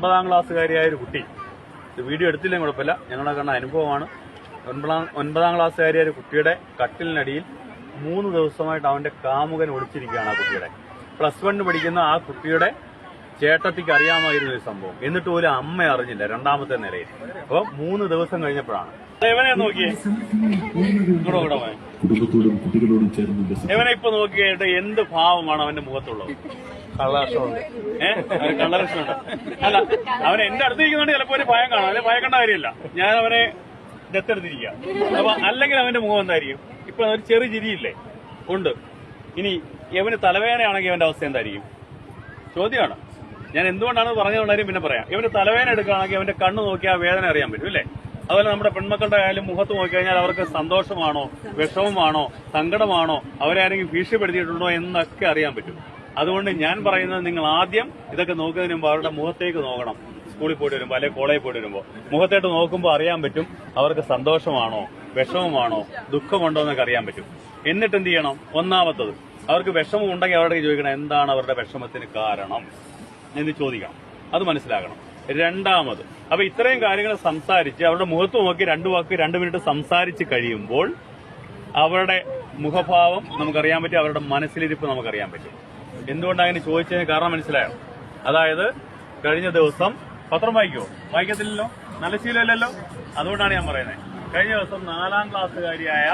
9ാം ക്ലാസ്സുകാരിയായ ഒരു കുട്ടി, വീഡിയോ എടുത്തില്ലെങ്കിൽ കുഴപ്പമില്ല, ഞങ്ങളെ കണ്ട അനുഭവമാണ്. 9ാം ക്ലാസ്സുകാരിയായ ഒരു കുട്ടിയുടെ കട്ടിലിനടിയിൽ 3 ദിവസമായിട്ട് അവന്റെ കാമുകൻ ഒളിച്ചിരിക്കുകയാണ്. ആ കുട്ടിയുടെ +1 പഠിക്കുന്ന ആ കുട്ടിയുടെ ചേട്ടത്തിക്ക് അറിയാമായിരുന്ന ഒരു സംഭവം, എന്നിട്ട് പോലും അമ്മ അറിഞ്ഞില്ല, 2ാമത്തെ നിലയിൽ. അപ്പൊ 3 ദിവസം കഴിഞ്ഞപ്പോഴാണ് ഇവനെ നോക്കിയേ, ഇവനെ ഇപ്പൊ നോക്കിയിട്ട് എന്ത് ഭാവമാണ് അവന്റെ മുഖത്തുള്ളത്. കള്ളലക്ഷണമുണ്ട്. അല്ല, അവൻ എന്റെ അടുത്തിരിക്കുന്നുണ്ട്, ചിലപ്പോ ഒരു ഭയം കാണാം. അല്ലെ ഭയക്കേണ്ട കാര്യമില്ല, ഞാൻ അവനെ ദത്തെടുത്തിരിക്കുക. അപ്പൊ അല്ലെങ്കിൽ അവന്റെ മുഖം എന്തായിരിക്കും? ഇപ്പൊ ഒരു ചെറിയ ചിരിയില്ലേ ഉണ്ട്. ഇനി ഇവന് തലവേദനയാണെങ്കിൽ അവന്റെ അവസ്ഥ എന്തായിരിക്കും? ചോദ്യമാണ്. ഞാൻ എന്തുകൊണ്ടാണ് പറഞ്ഞുകൊണ്ടാലും പിന്നെ പറയാം. ഇവന് തലവേദന എടുക്കുകയാണെങ്കിൽ അവന്റെ കണ്ണ് നോക്കിയാൽ വേദന അറിയാൻ പറ്റും, അല്ലേ? അതുപോലെ നമ്മുടെ പെൺമക്കളുടെ ആയാലും മുഖത്ത് നോക്കിക്കഴിഞ്ഞാൽ അവർക്ക് സന്തോഷമാണോ, വിഷമമാണോ, സങ്കടമാണോ, അവരാരെങ്കിലും ഭീഷണിപ്പെടുത്തിയിട്ടുണ്ടോ എന്നൊക്കെ അറിയാൻ പറ്റും. അതുകൊണ്ട് ഞാൻ പറയുന്നത്, നിങ്ങൾ ആദ്യം ഇതൊക്കെ നോക്കുന്നതിന് മുമ്പ് അവരുടെ മുഖത്തേക്ക് നോക്കണം. സ്കൂളിൽ പോയിട്ട് വരുമ്പോൾ അല്ലെങ്കിൽ കോളേജിൽ പോയിട്ട് വരുമ്പോൾ മുഖത്തേട്ട് നോക്കുമ്പോൾ അറിയാൻ പറ്റും അവർക്ക് സന്തോഷമാണോ, വിഷമമാണോ, ദുഃഖമുണ്ടോ എന്നൊക്കെ അറിയാൻ പറ്റും. എന്നിട്ട് എന്ത് ചെയ്യണം? ഒന്നാമത്തത്, അവർക്ക് വിഷമം ഉണ്ടെങ്കിൽ അവരുടെ ചോദിക്കണം എന്താണ് അവരുടെ വിഷമത്തിന് കാരണം എന്ന് ചോദിക്കണം. അത് മനസ്സിലാക്കണം. രണ്ടാമത്, അപ്പൊ ഇത്രയും കാര്യങ്ങൾ സംസാരിച്ച് അവരുടെ മുഖത്ത് നോക്കി 2 വാക്ക് 2 മിനിറ്റ് സംസാരിച്ച് കഴിയുമ്പോൾ അവരുടെ മുഖഭാവം നമുക്കറിയാൻ പറ്റും, അവരുടെ മനസ്സിലിരിപ്പ് നമുക്കറിയാൻ പറ്റും. എന്തുകൊണ്ടാണ് അങ്ങനെ ചോദിച്ചതിന് കാരണം മനസ്സിലായോ? അതായത് കഴിഞ്ഞ ദിവസം പത്രം വായിക്കത്തില്ലല്ലോ, നല്ല ശീലമല്ലല്ലോ. അതുകൊണ്ടാണ് ഞാൻ പറയുന്നത്. കഴിഞ്ഞ ദിവസം 4ാം ക്ലാസ്സുകാരിയായ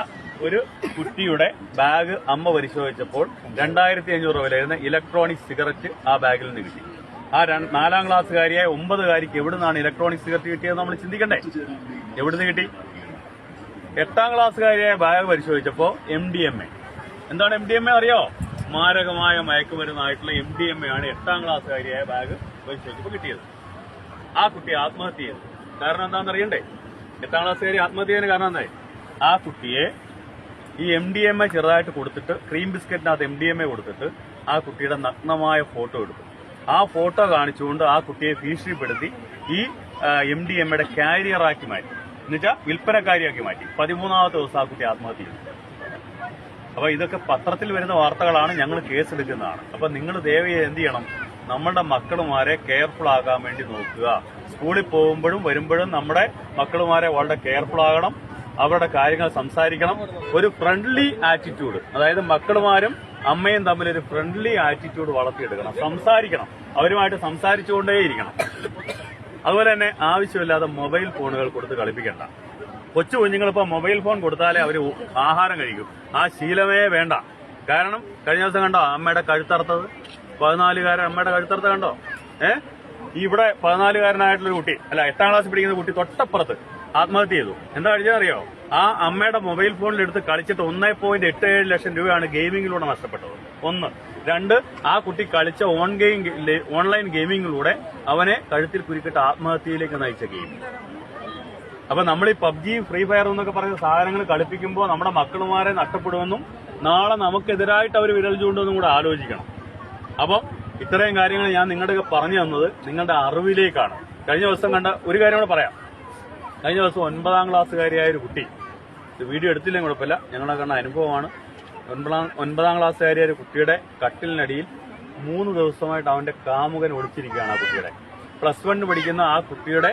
ഒരു കുട്ടിയുടെ ബാഗ് അമ്മ പരിശോധിച്ചപ്പോൾ 2500 രൂപ വിലയിരുന്ന ഇലക്ട്രോണിക് സിഗരറ്റ് ആ ബാഗിൽ നിന്ന് കിട്ടി. ആ 4ാം ക്ലാസ്സുകാരിയായ 9കാരിക്ക് എവിടുന്നാണ് ഇലക്ട്രോണിക് സിഗരറ്റ് കിട്ടിയത് നമ്മൾ ചിന്തിക്കണ്ടേ? എവിടുന്ന് കിട്ടി? 8ാം ക്ലാസ്സുകാരിയായ ബാഗ് പരിശോധിച്ചപ്പോൾ MDMA. എന്താണ് MDMA അറിയോ? മാരകമായ മയക്കുമരുന്നായിട്ടുള്ള MDMA ആണ് 8ാം ക്ലാസ്സുകാരിയായ ബാഗ് പരിശോധിച്ചപ്പോൾ കിട്ടിയത്. ആ കുട്ടി ആത്മഹത്യ ചെയ്തു. കാരണം എന്താണെന്ന് അറിയണ്ടേ? 8ാം ക്ലാസ്സുകാരി ആത്മഹത്യ ചെയ്യുന്ന കാരണം എന്തായി? ആ കുട്ടിയെ ഈ MDMA ചെറുതായിട്ട് കൊടുത്തിട്ട്, ക്രീം ബിസ്ക്കറ്റിനകത്ത് MDMA കൊടുത്തിട്ട് ആ കുട്ടിയുടെ നഗ്നമായ ഫോട്ടോ എടുത്തു. ആ ഫോട്ടോ കാണിച്ചുകൊണ്ട് ആ കുട്ടിയെ ഭീഷണിപ്പെടുത്തി ഈ MDMAയുടെ കാരിയറാക്കി മാറ്റി, എന്നുവെച്ചാൽ വിൽപ്പനക്കാരിയാക്കി മാറ്റി. 13ാമത്തെ ദിവസം ആ കുട്ടി ആത്മഹത്യ ചെയ്തു. അപ്പൊ ഇതൊക്കെ പത്രത്തിൽ വരുന്ന വാർത്തകളാണ്, ഞങ്ങൾ കേസെടുക്കുന്നതാണ്. അപ്പൊ നിങ്ങൾ ദയവായി എന്ത് ചെയ്യണം? നമ്മളുടെ മക്കളുമാരെ കെയർഫുൾ ആകാൻ വേണ്ടി നോക്കുക. സ്കൂളിൽ പോകുമ്പോഴും വരുമ്പോഴും നമ്മുടെ മക്കളുമാരെ വളരെ കെയർഫുൾ ആകണം. അവരുടെ കാര്യങ്ങൾ സംസാരിക്കണം. ഒരു ഫ്രണ്ട്ലി ആറ്റിറ്റ്യൂഡ്, അതായത് മക്കളുമാരും അമ്മയും തമ്മിൽ ഒരു ഫ്രണ്ട്ലി ആറ്റിറ്റ്യൂഡ് വളർത്തിയെടുക്കണം. സംസാരിക്കണം, അവരുമായിട്ട് സംസാരിച്ചുകൊണ്ടേയിരിക്കണം. അതുപോലെ തന്നെ ആവശ്യമില്ലാതെ മൊബൈൽ ഫോണുകൾ കൊടുത്ത് കളിപ്പിക്കണ്ട. കൊച്ചു കുഞ്ഞുങ്ങളിപ്പോ മൊബൈൽ ഫോൺ കൊടുത്താലേ അവർ ആഹാരം കഴിക്കും. ആ ശീലമേ വേണ്ട. കാരണം കഴിഞ്ഞ ദിവസം കണ്ടോ അമ്മയുടെ കഴുത്തറുത്തത്? 14കാരൻ അമ്മയുടെ കഴുത്തറുത്ത കണ്ടോ? ഇവിടെ 14കാരനായിട്ടുള്ളൊരു കുട്ടി, അല്ല 8ാം ക്ലാസ്സിൽ പഠിക്കുന്ന കുട്ടി തൊട്ടപ്പുറത്ത് ആത്മഹത്യ ചെയ്തു. എന്താ കഴിച്ചറിയോ? ആ അമ്മയുടെ മൊബൈൽ ഫോണിലെടുത്ത് കളിച്ചിട്ട് 1.87 ലക്ഷം രൂപയാണ് ഗെയിമിങ്ങിലൂടെ നഷ്ടപ്പെട്ടത്. 1. 2, ആ കുട്ടി കളിച്ച ഓൺലൈൻ ഗെയിമിങ്ങിലൂടെ അവനെ കഴുത്തിൽ കുരുക്കിട്ട് ആത്മഹത്യയിലേക്ക് നയിച്ച ഗെയിം. അപ്പൊ നമ്മൾ ഈ PUBG, ഫ്രീ ഫയർ എന്നൊക്കെ പറയുന്ന സാധനങ്ങൾ കളിപ്പിക്കുമ്പോൾ നമ്മുടെ മക്കളുമാരെ നഷ്ടപ്പെടുമെന്നും നാളെ നമുക്കെതിരായിട്ട് അവർ വിരൽ ചൂണ്ടുമെന്നും കൂടെ ആലോചിക്കണം. അപ്പം ഇത്രയും കാര്യങ്ങൾ ഞാൻ നിങ്ങളുടെ പറഞ്ഞു തന്നത് നിങ്ങളുടെ അറിവിലേക്കാണ്. കഴിഞ്ഞ ദിവസം കണ്ട ഒരു കാര്യം കൂടെ പറയാം. കഴിഞ്ഞ ദിവസം 9ാം ക്ലാസ്സുകാരിയായ ഒരു കുട്ടി, വീഡിയോ എടുത്തില്ലെങ്കിൽ കുഴപ്പമില്ല, ഞങ്ങളെ കണ്ട അനുഭവമാണ്. 9ാം ക്ലാസ്സുകാരിയായ ഒരു കുട്ടിയുടെ കട്ടിലിനടിയിൽ 3 ദിവസമായിട്ട് അവന്റെ കാമുകൻ ഒളിച്ചിരിക്കുകയാണ്. ആ കുട്ടിയുടെ +1 പഠിക്കുന്ന ആ കുട്ടിയുടെ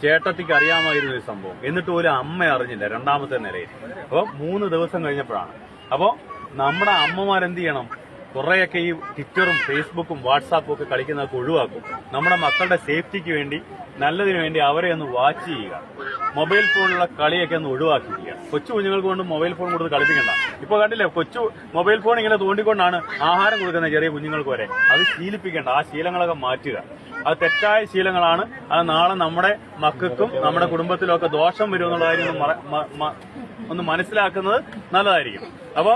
ചേട്ടത്തിക്ക് അറിയാമായിരുന്ന ഒരു സംഭവം, എന്നിട്ട് പോലും അമ്മ അറിഞ്ഞില്ല, 2ാമത്തെ നിലയിൽ. അപ്പോൾ 3 ദിവസം കഴിഞ്ഞപ്പോഴാണ്. അപ്പോൾ നമ്മുടെ അമ്മമാരെന്ത് ചെയ്യണം? കുറേയൊക്കെ ഈ ട്വിറ്ററും ഫേസ്ബുക്കും വാട്സാപ്പും ഒക്കെ കളിക്കുന്നതൊക്കെ ഒഴിവാക്കും. നമ്മുടെ മക്കളുടെ സേഫ്റ്റിക്ക് വേണ്ടി, നല്ലതിനു വേണ്ടി അവരെ ഒന്ന് വാച്ച് ചെയ്യുക. മൊബൈൽ ഫോണിലുള്ള കളിയൊക്കെ ഒന്ന് ഒഴിവാക്കിക്കുക. കൊച്ചു കുഞ്ഞുങ്ങൾക്ക് കൊണ്ട് മൊബൈൽ ഫോൺ കൊടുത്ത് കളിപ്പിക്കണ്ട. ഇപ്പൊ കണ്ടില്ലേ, കൊച്ചു മൊബൈൽ ഫോൺ ഇങ്ങനെ തോണ്ടിക്കൊണ്ടാണ് ആഹാരം കൊടുക്കുന്നത് ചെറിയ കുഞ്ഞുങ്ങൾക്ക് വരെ. അത് ശീലിപ്പിക്കേണ്ട. ആ ശീലങ്ങളൊക്കെ മാറ്റുക. അത് തെറ്റായ ശീലങ്ങളാണ്. അത് നാളെ നമ്മുടെ മക്കൾക്കും നമ്മുടെ കുടുംബത്തിലും ഒക്കെ ദോഷം വരും എന്നുള്ള കാര്യം ഒന്ന് മനസ്സിലാക്കുന്നത് നല്ലതായിരിക്കും. അപ്പൊ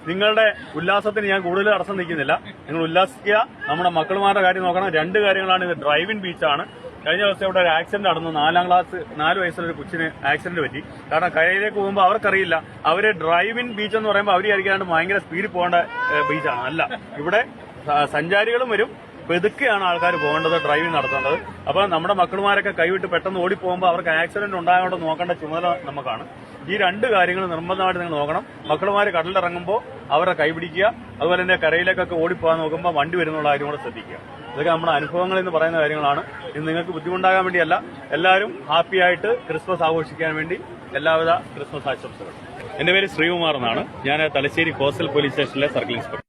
നിങ്ങളുടെ ഉല്ലാസത്തിന് ഞാൻ കൂടുതൽ തടസ്സം നിൽക്കുന്നില്ല. നിങ്ങൾ ഉല്ലാസിക്കുക. നമ്മുടെ മക്കളുമാരുടെ കാര്യം നോക്കണം. 2 കാര്യങ്ങളാണ്. ഇത് ഡ്രൈവിംഗ് ബീച്ചാണ്. കഴിഞ്ഞ ദിവസം ഇവിടെ ഒരു ആക്സിഡന്റ് നടന്നു. 4 വയസ്സുള്ള ഒരു കൊച്ചിന് ആക്സിഡന്റ് പറ്റി. കാരണം കരയിലേക്ക് പോകുമ്പോൾ അവർക്കറിയില്ല. അവര് ഡ്രൈവിംഗ് ബീച്ച് എന്ന് പറയുമ്പോൾ അവർ വിചാരിക്കാണ്ട് ഭയങ്കര സ്പീഡിൽ പോകേണ്ട ബീച്ചാണ്. അല്ല, ഇവിടെ സഞ്ചാരികളും വരും, പെതുക്കെയാണ് ആൾക്കാർ പോകേണ്ടത്, ഡ്രൈവിംഗ് നടത്തേണ്ടത്. അപ്പൊ നമ്മുടെ മക്കളുമാരൊക്കെ കൈവിട്ട് പെട്ടെന്ന് ഓടിപ്പോകുമ്പോൾ അവർക്ക് ആക്സിഡന്റ് ഉണ്ടായതുകൊണ്ട് നോക്കേണ്ട ചുമതല നമുക്കാണ്. ഈ 2 കാര്യങ്ങൾ നിർബന്ധമായിട്ട് നിങ്ങൾ നോക്കണം. മക്കളുമാർ കടലിലിറങ്ങുമ്പോൾ അവരെ കൈപിടിക്കുക. അതുപോലെ തന്നെ കരയിലേക്കൊക്കെ ഓടിപ്പോകാൻ നോക്കുമ്പോൾ വണ്ടി വരുന്നുള്ള കാര്യം കൂടെ ശ്രദ്ധിക്കുക. ഇതൊക്കെ നമ്മുടെ അനുഭവങ്ങളിൽ നിന്ന് പറയുന്ന കാര്യങ്ങളാണ്. ഇത് നിങ്ങൾക്ക് ബുദ്ധിമുട്ടാകാൻ വേണ്ടിയല്ല. എല്ലാവരും ഹാപ്പി ആയിട്ട് ക്രിസ്മസ് ആഘോഷിക്കാൻ വേണ്ടി എല്ലാവിധ ക്രിസ്മസ് ആശംസകൾ. എന്റെ പേര് ശ്രീകുമാർ എന്നാണ്. ഞാൻ തലശ്ശേരി കോസ്റ്റൽ പോലീസ് സ്റ്റേഷനിലെ സർക്കിൾ ഇൻസ്പെക്ടർ.